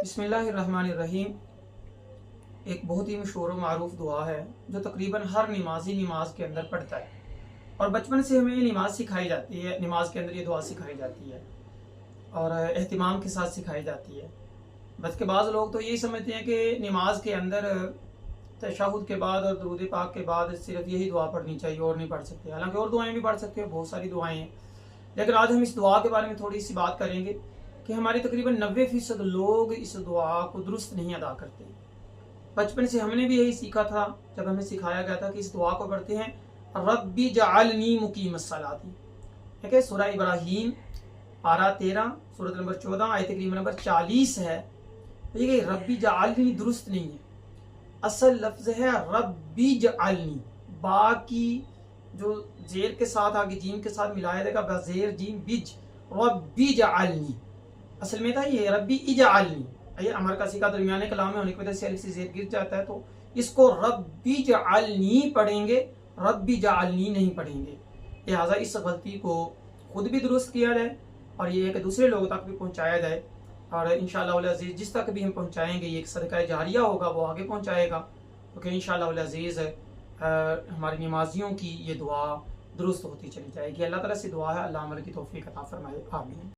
बिस्मिल्लाहिर्रहमानिर्रहीम। एक बहुत ही मशहूर व मारूफ दुआ है जो तकरीबन हर नमाजी नमाज के अंदर पढ़ता है और बचपन से हमें नमाज सिखाई जाती है। नमाज के अंदर ये दुआ सिखाई जाती है और एहतिमाम के साथ सिखाई जाती है। बस के बाद लोग तो यही समझते हैं कि नमाज के अंदर तशहुद के बाद और दुरूद पाक के बाद सिर्फ यही दुआ पढ़नी चाहिए और नहीं पढ़ सकते। हालांकि और दुआएं भी पढ़ सकते हो, बहुत सारी दुआएं हैं, लेकिन आज हम इस दुआ के बारे में थोड़ी सी बात करेंगे कि हमारे तकरीबन 90% लोग इस दुआ को दुरुस्त नहीं अदा करते। बचपन से हमने भी यही सीखा था जब हमें सिखाया गया था कि इस दुआ को पढ़ते हैं, रब्बी जअलनी मुकीमस्सलाती। ठीक है, सूरह इब्राहीम पारा 13 सूरत नंबर 14 आयत करीम नंबर 40 है। तो ये रब्बी जअलनी दुरुस्त नहीं है, असल लफ्ज है रब्बी जअलनी। बा की जो जेर के साथ आगे जीम के साथ मिलाया जाएगा, बजेर जीम बिज, रब्बी जअलनी। असल में था ये रब्बी इजअलनी। ये अमर का सिका दरमियाने कलाम में होने की वजह से अलिफ से जेर गिर जाता है, तो इसको रब्बी जअलनी पढ़ेंगे, रब्बी जअलनी नहीं पढ़ेंगे। लिहाजा इस गलती को खुद भी दुरुस्त किया जाए और ये एक दूसरे लोगों तक भी पहुंचाया जाए। और इंशाअल्लाह अज़ीज़ जिस तक भी हम पहुंचाएंगे ये एक सदका जारिया होगा, वो आगे पहुंचाएगा। क्योंकि इंशाअल्लाह अज़ीज़ हमारी नमाजियों की ये दुआ दुरुस्त होती चली जाएगी। अल्लाह ताला से दुआ है, अल्लाह अमल की तौफीक अता फरमाए। आमीन।